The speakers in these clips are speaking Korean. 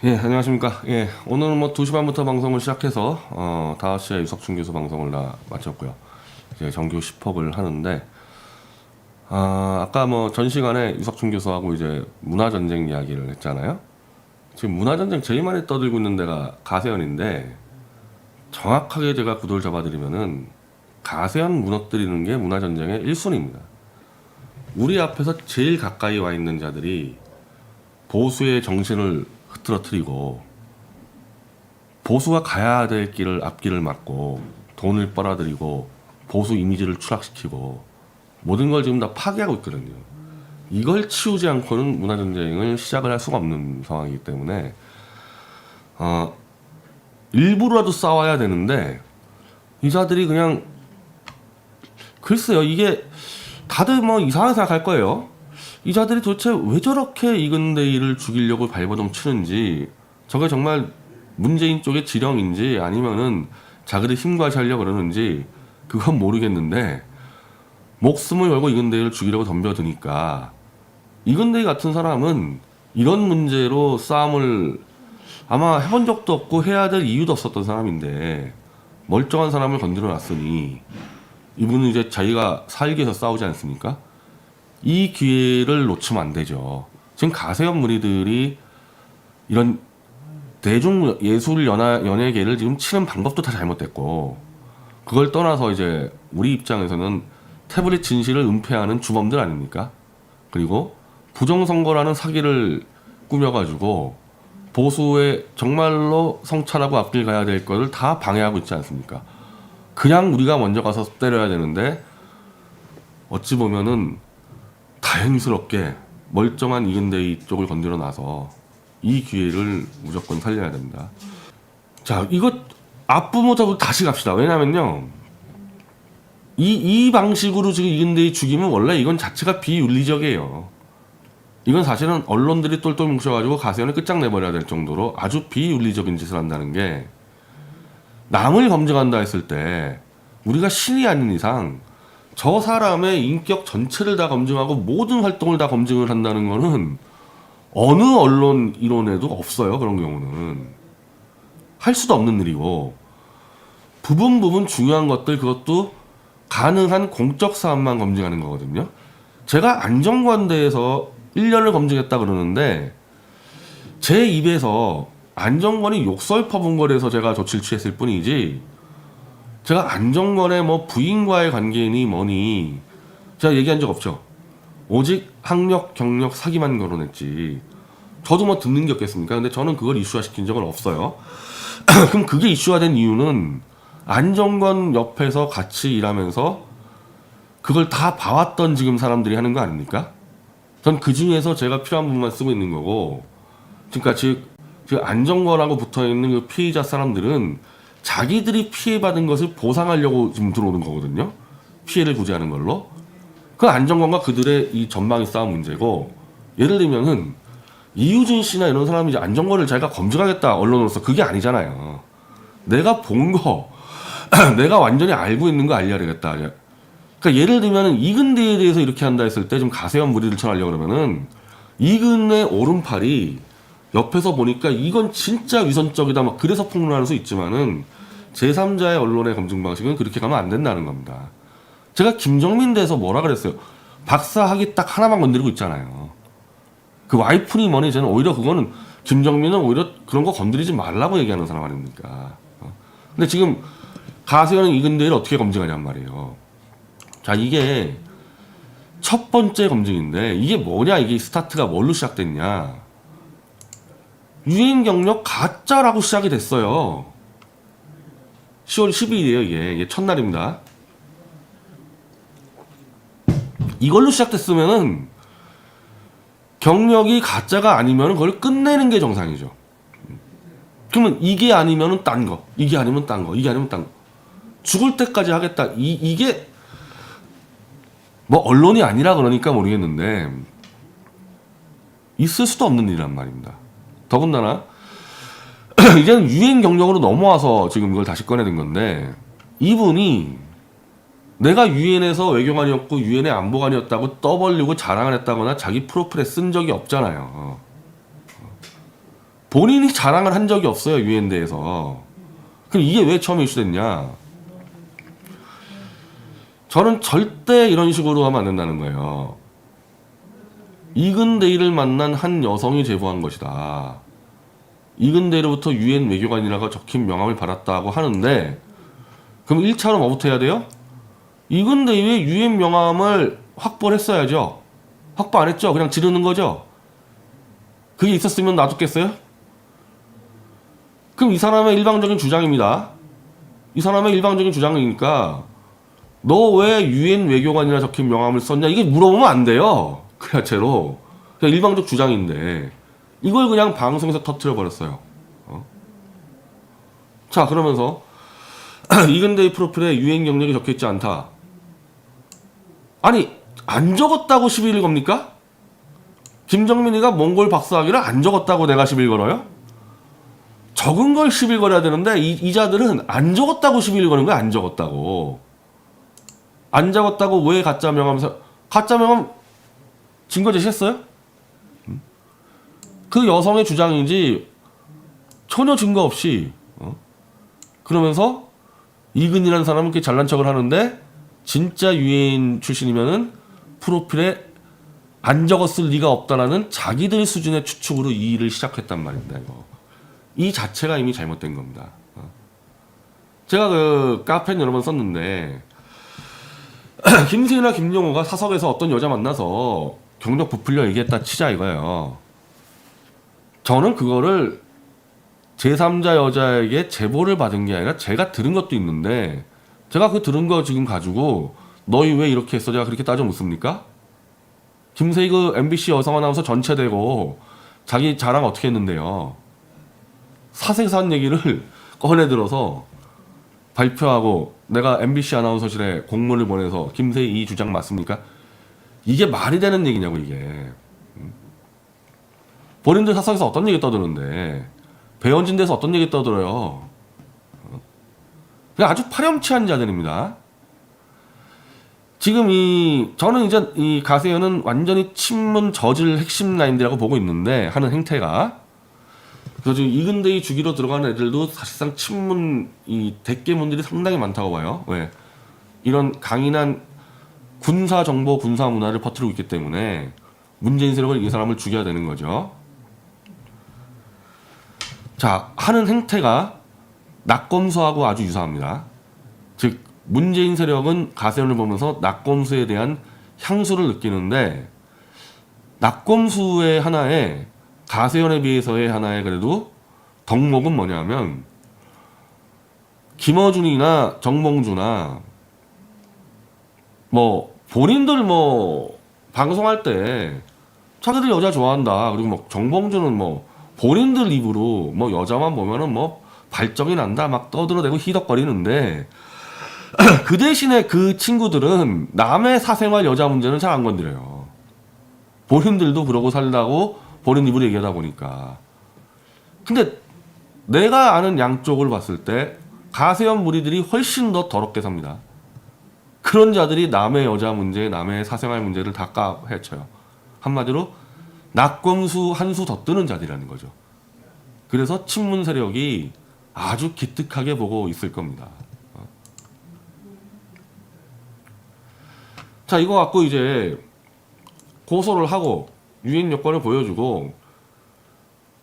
예, 안녕하십니까. 예, 오늘은 뭐 2시 반부터 방송을 시작해서 5시에 유석춘 교수 방송을 다 마쳤고요. 이제 정규 10억을 하는데 아까 뭐 전 시간에 유석춘 교수하고 이제 문화전쟁 이야기를 했잖아요. 지금 문화전쟁 제일 많이 떠들고 있는 데가 가세연인데 정확하게 제가 구도를 잡아드리면은 가세연 무너뜨리는 게 문화전쟁의 1순위입니다. 우리 앞에서 제일 가까이 와 있는 자들이 보수의 정신을 흐트러뜨리고 보수가 가야 될 길을 앞길을 막고 돈을 빨아들이고 보수 이미지를 추락시키고 모든 걸 지금 다 파괴하고 있거든요. 이걸 치우지 않고는 문화전쟁을 시작을 할 수가 없는 상황이기 때문에 일부라도 싸워야 되는데 이 자들이 그냥 글쎄요, 이게 다들 뭐 이상하게 생각할 거예요. 이 자들이 도대체 왜 저렇게 이근대의를 죽이려고 발버둥 치는지, 저게 정말 문재인 쪽의 지령인지 아니면은 자기들 힘과시하려고 그러는지 그건 모르겠는데, 목숨을 걸고 이근대의를 죽이려고 덤벼드니까 이근대의 같은 사람은 이런 문제로 싸움을 아마 해본 적도 없고 해야 될 이유도 없었던 사람인데 멀쩡한 사람을 건드려 놨으니 이분은 이제 자기가 살기 위해서 싸우지 않습니까? 이 기회를 놓치면 안 되죠. 지금 가세연 무리들이 이런 대중 예술 연예계를 지금 치는 방법도 다 잘못됐고, 그걸 떠나서 이제 우리 입장에서는 태블릿 진실을 은폐하는 주범들 아닙니까? 그리고 부정선거라는 사기를 꾸며가지고 보수의 정말로 성찰하고 앞길 가야 될 것을 다 방해하고 있지 않습니까? 그냥 우리가 먼저 가서 때려야 되는데 어찌 보면은 다행스럽게 멀쩡한 이근대의 쪽을 건드려 놔서 이 기회를 무조건 살려야 된다. 자, 이거 앞부모자고 다시 갑시다. 왜냐면요, 이 방식으로 지금 이근대의 죽이면 원래 이건 자체가 비윤리적이에요. 이건 사실은 언론들이 똘똘 뭉쳐가지고 가세연을 끝장내버려야 될 정도로 아주 비윤리적인 짓을 한다는 게, 남을 검증한다 했을 때 우리가 신이 아닌 이상 저 사람의 인격 전체를 다 검증하고 모든 활동을 다 검증을 한다는 거는 어느 언론 이론에도 없어요. 그런 경우는 할 수도 없는 일이고, 부분 중요한 것들, 그것도 가능한 공적 사안만 검증하는 거거든요. 제가 안정관대에서 1년을 검증했다 그러는데 제 입에서 안정권이 욕설 퍼본 거라서 제가 조치를 취했을 뿐이지, 제가 안정권의 뭐 부인과의 관계니 뭐니 제가 얘기한 적 없죠. 오직 학력, 경력, 사기만 거론했지. 저도 뭐 듣는 게 없겠습니까? 근데 저는 그걸 이슈화 시킨 적은 없어요. 그럼 그게 이슈화 된 이유는 안정권 옆에서 같이 일하면서 그걸 다 봐왔던 지금 사람들이 하는 거 아닙니까? 전 그 중에서 제가 필요한 부분만 쓰고 있는 거고, 그러니까 즉 안정권하고 붙어있는 그 피해자 사람들은 자기들이 피해받은 것을 보상하려고 지금 들어오는 거거든요. 피해를 구제하는 걸로. 그 안정권과 그들의 이 전망이 싸운 문제고, 예를 들면은 이유진 씨나 이런 사람이 이제 안정권을 자기가 검증하겠다 언론으로서, 그게 아니잖아요. 내가 본 거, 내가 완전히 알고 있는 거 알려야겠다. 그러니까 예를 들면은 이근대에 대해서 이렇게 한다 했을 때 좀 가세연 무리들처럼 하려고 그러면은, 이근의 오른팔이 옆에서 보니까 이건 진짜 위선적이다 막 그래서 폭로할 수 있지만은 제3자의 언론의 검증 방식은 그렇게 가면 안 된다는 겁니다. 제가 김정민 대해서 뭐라 그랬어요? 박사학위 딱 하나만 건드리고 있잖아요. 그 와이프니 뭐니, 저는 오히려 그거는, 김정민은 오히려 그런 거 건드리지 말라고 얘기하는 사람 아닙니까? 근데 지금 가세연은 이근대를 어떻게 검증하냔 말이에요. 자, 이게 첫 번째 검증인데, 이게 뭐냐, 이게 스타트가 뭘로 시작됐냐. 유엔 경력 가짜라고 시작이 됐어요. 10월 12일이에요, 이게 첫날입니다. 이걸로 시작됐으면은 경력이 가짜가 아니면 그걸 끝내는 게 정상이죠. 그러면 이게 아니면은 딴 거, 이게 아니면 딴 거, 이게 아니면 딴 거. 죽을 때까지 하겠다. 이게 뭐 언론이 아니라 그러니까 모르겠는데 있을 수도 없는 일이란 말입니다. 더군다나 이제는 유엔 경력으로 넘어와서 지금 이걸 다시 꺼내는 건데, 이분이 내가 유엔에서 외교관이었고 유엔의 안보관이었다고 떠벌리고 자랑을 했다거나 자기 프로필에 쓴 적이 없잖아요. 본인이 자랑을 한 적이 없어요, 유엔대에서. 그럼 이게 왜 처음 이슈됐냐? 저는 절대 이런 식으로 하면 안 된다는 거예요. 이근대이를 만난 한 여성이 제보한 것이다. 이근대이로부터 유엔 외교관이라고 적힌 명함을 받았다고 하는데, 그럼 1차로 뭐부터 해야 돼요? 이근대이의 유엔 명함을 확보를 했어야죠. 확보 안 했죠? 그냥 지르는 거죠? 그게 있었으면 놔뒀겠어요? 그럼 이 사람의 일방적인 주장입니다. 이 사람의 일방적인 주장이니까 너 왜 유엔 외교관이라 적힌 명함을 썼냐? 이게 물어보면 안 돼요. 그 자체로. 그냥 일방적 주장인데 이걸 그냥 방송에서 터뜨려 버렸어요. 자, 그러면서 이근대의 프로필에 유엔 경력이 적혀있지 않다. 아니, 안 적었다고 시비를 겁니까? 김정민이가 몽골 박사학위를 안 적었다고 내가 시비를 걸어요? 적은 걸 시비를 걸어야 되는데 이 자들은 안 적었다고 시비를 거는 거야. 안 적었다고. 안 적었다고 왜 가짜 명함 증거 제시했어요? 그 여성의 주장인지 전혀 증거 없이 그러면서 이근이라는 사람은 그렇게 잘난 척을 하는데 진짜 유엔 출신이면은 프로필에 안 적었을 리가 없다라는 자기들 수준의 추측으로 이 일을 시작했단 말입니다. 이 자체가 이미 잘못된 겁니다. 제가 그 카페는 여러 번 썼는데 김세희나 김용호가 사석에서 어떤 여자 만나서 경력 부풀려 얘기했다 치자 이거예요. 저는 그거를 제3자 여자에게 제보를 받은 게 아니라 제가 들은 것도 있는데 제가 그 들은 거 지금 가지고 너희 왜 이렇게 했어? 제가 그렇게 따져 묻습니까? 김세희 그 MBC 여성 아나운서 전체되고 자기 자랑 어떻게 했는데요? 사생산 얘기를 꺼내들어서 발표하고 내가 MBC 아나운서실에 공문을 보내서 김세희 이 주장 맞습니까? 이게 말이 되는 얘기냐고 이게. 본인들 사석에서 어떤 얘기 떠드는데 배현진 대해서 어떤 얘기 떠들어요. 그냥 아주 파렴치한 자들입니다. 지금 저는 이제 이 가세현은 완전히 친문 저질 핵심 라인들이라고 보고 있는데 하는 행태가. 그래서 지금 이근대이 주기로 들어가는 애들도 사실상 친문 이 대깨문들이 상당히 많다고 봐요. 왜? 이런 강인한 군사 정보, 군사 문화를 퍼뜨리고 있기 때문에 문재인 세력을 이 사람을 죽여야 되는 거죠. 자, 하는 행태가 낙검수하고 아주 유사합니다. 즉 문재인 세력은 가세현을 보면서 낙검수에 대한 향수를 느끼는데 낙검수의 하나에 가세현에 비해서의 하나의 그래도 덕목은 뭐냐면 김어준이나 정몽주나 뭐 본인들 뭐 방송할 때 자기들 여자 좋아한다. 그리고 뭐 정봉주는 뭐 본인들 입으로 뭐 여자만 보면은 뭐 발정이 난다 막 떠들어대고 희덕거리는데 그 대신에 그 친구들은 남의 사생활 여자 문제는 잘 안 건드려요. 본인들도 그러고 살다고 본인 입으로 얘기하다 보니까. 근데 내가 아는 양쪽을 봤을 때 가세현 무리들이 훨씬 더 더럽게 삽니다. 그런 자들이 남의 여자 문제, 남의 사생활 문제를 다 까헤쳐요. 한마디로 낙검수 한 수 더 뜨는 자들이라는 거죠. 그래서 친문 세력이 아주 기특하게 보고 있을 겁니다. 자, 이거 갖고 이제 고소를 하고 유엔 여권을 보여주고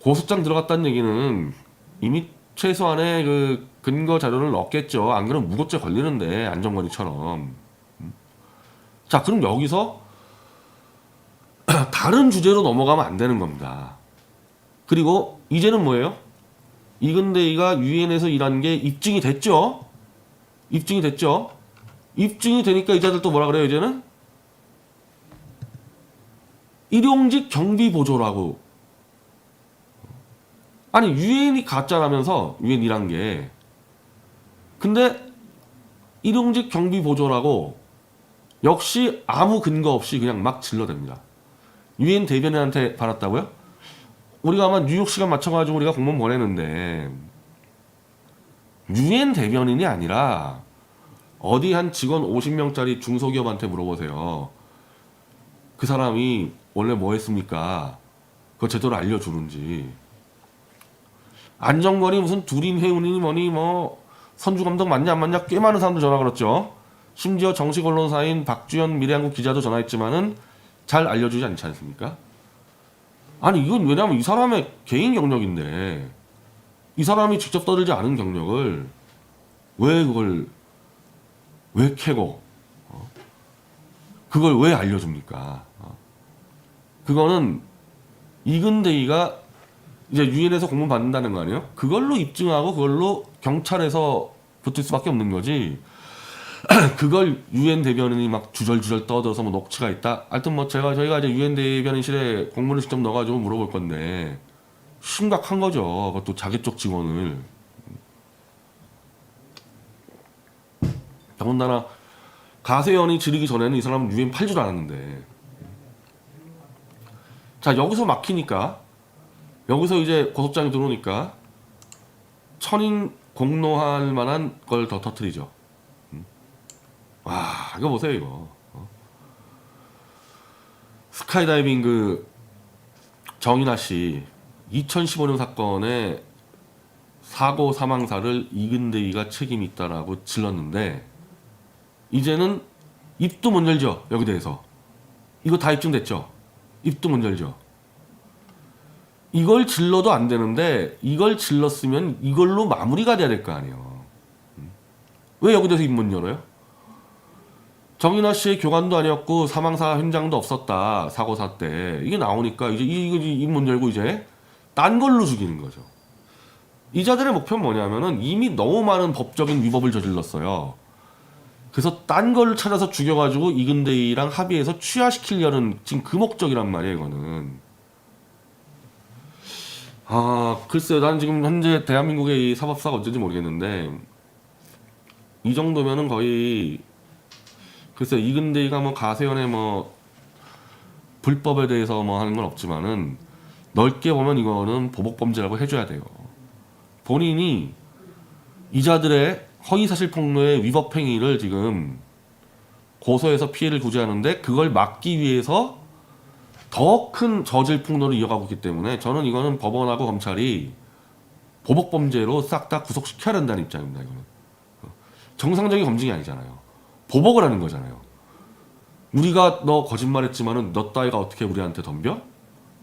고소장 들어갔다는 얘기는 이미 최소한의 그 근거 자료를 얻겠죠. 안 그러면 무고죄 걸리는데 안정권이처럼. 자, 그럼 여기서 다른 주제로 넘어가면 안 되는 겁니다. 그리고 이제는 뭐예요? 이근대이가 유엔에서 일한 게 입증이 됐죠? 입증이 됐죠? 입증이 되니까 이자들 또 뭐라 그래요, 이제는? 일용직 경비 보조라고. 아니, 유엔이 가짜라면서, 유엔 일한 게. 근데, 일용직 경비 보조라고, 역시 아무 근거 없이 그냥 막 질러댑니다. 유엔 대변인한테 받았다고요? 우리가 아마 뉴욕 시간 맞춰가지고 우리가 공문 보내는데, 유엔 대변인이 아니라, 어디 한 직원 50명짜리 중소기업한테 물어보세요. 그 사람이 원래 뭐 했습니까? 그거 제대로 알려주는지. 안정권이 무슨 둘인 회원이니 뭐니 뭐 선주 감독 맞냐 안 맞냐 꽤 많은 사람들 전화 걸었죠. 심지어 정식 언론사인 박주연 미래한국 기자도 전화했지만은 잘 알려주지 않지 않습니까? 아니 이건 왜냐면 이 사람의 개인 경력인데 이 사람이 직접 떠들지 않은 경력을 왜 그걸 왜 캐고 그걸 왜 알려줍니까? 그거는 이근대위가 이제 유엔에서 공문 받는다는 거 아니에요? 그걸로 입증하고 그걸로 경찰에서 붙을 수밖에 없는 거지. 그걸 유엔 대변인이 막 주절주절 떠들어서 뭐 녹취가 있다. 하여튼 뭐 저희가 이제 유엔 대변인실에 공문을 직접 넣어가지고 물어볼 건데 심각한 거죠. 그것도 자기 쪽 직원을. 더군다나 가세연이 지르기 전에는 이 사람은 유엔 팔 줄 알았는데. 자 여기서 막히니까 여기서 이제 고소장이 들어오니까 천인 공로할 만한 걸 더 터뜨리죠. 와 이거 보세요 이거. 스카이다이빙 그 정인아 씨 2015년 사건의 사고 사망사를 이근대위가 책임이 있다라고 질렀는데 이제는 입도 못 열죠. 여기 대해서. 이거 다 입증됐죠. 입도 못 열죠. 이걸 질러도 안 되는데 이걸 질렀으면 이걸로 마무리가 돼야 될 거 아니에요. 왜 여기 대해서 입 못 열어요? 정인아 씨의 교관도 아니었고 사망사 현장도 없었다. 사고사 때. 이게 나오니까 이제 이거 입 못 열고 이제 딴 걸로 죽이는 거죠. 이자들의 목표는 뭐냐면은 이미 너무 많은 법적인 위법을 저질렀어요. 그래서 딴 걸 찾아서 죽여가지고 이근대위랑 합의해서 취하시키려는 지금 그 목적이란 말이에요, 이거는. 아, 글쎄요. 난 지금 현재 대한민국의 이 사법사가 어쩐지 모르겠는데 이 정도면은 거의 글쎄 이근대위가 뭐 가세연의 뭐 불법에 대해서 뭐 하는 건 없지만은 넓게 보면 이거는 보복범죄라고 해줘야 돼요. 본인이 이자들의 허위사실 폭로의 위법 행위를 지금 고소해서 피해를 구제하는데 그걸 막기 위해서 더 큰 저질 폭로를 이어가고 있기 때문에 저는 이거는 법원하고 검찰이 보복범죄로 싹 다 구속시켜야 된다는 입장입니다. 이거는 정상적인 검증이 아니잖아요. 보복을 하는 거잖아요. 우리가 너 거짓말했지만은 너 따위가 어떻게 우리한테 덤벼?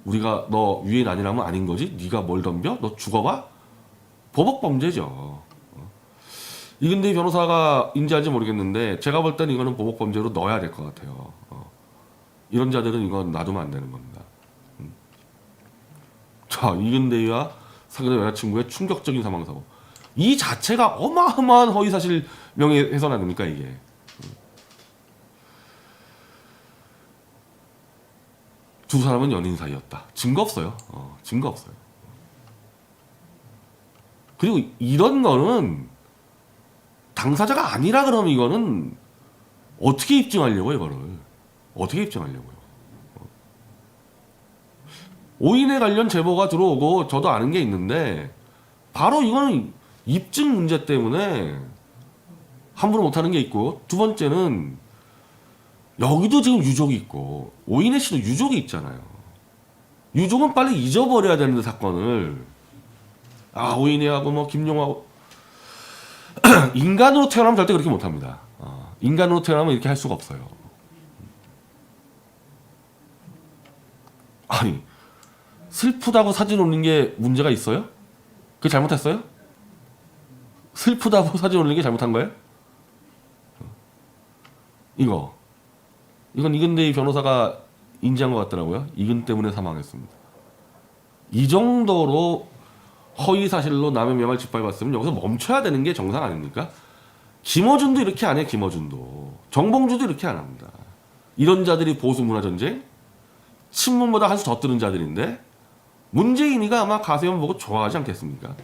우리가 너 유엔 아니라면 아닌 거지? 네가 뭘 덤벼? 너 죽어봐? 보복범죄죠. 이근대 변호사가 인지할지 모르겠는데 제가 볼 때는 이거는 보복범죄로 넣어야 될 것 같아요. 이런 자들은 이건 놔두면 안 되는 겁니다. 자, 이근대와 사귀던 여자친구의 충격적인 사망사고. 이 자체가 어마어마한 허위사실 명예훼손 아닙니까 이게. 두 사람은 연인 사이였다. 증거 없어요. 증거 없어요. 그리고 이런 거는 당사자가 아니라 그러면 이거는 어떻게 입증하려고 이거를. 어떻게 입증하려고요? 오인에 관련 제보가 들어오고 저도 아는 게 있는데 바로 이거는 입증 문제 때문에 함부로 못하는 게 있고 두 번째는 여기도 지금 유족이 있고 오인혜 씨도 유족이 있잖아요. 유족은 빨리 잊어버려야 되는데 사건을 오인혜하고 뭐 김용하고 인간으로 태어나면 절대 그렇게 못합니다. 인간으로 태어나면 이렇게 할 수가 없어요. 아니 슬프다고 사진 올린 게 문제가 있어요? 그게 잘못했어요? 슬프다고 사진 올린 게 잘못한 거예요? 이건 이근대위 변호사가 인지한 것 같더라고요. 이근 때문에 사망했습니다. 이 정도로 허위 사실로 남의 명을 짓밟았으면 여기서 멈춰야 되는 게 정상 아닙니까? 김어준도 이렇게 안 해요. 김어준도 정봉주도 이렇게 안 합니다. 이런 자들이 보수 문화 전쟁 친문보다 한 수 더 뜨는 자들인데 문재인이가 아마 가세연 보고 좋아하지 않겠습니까?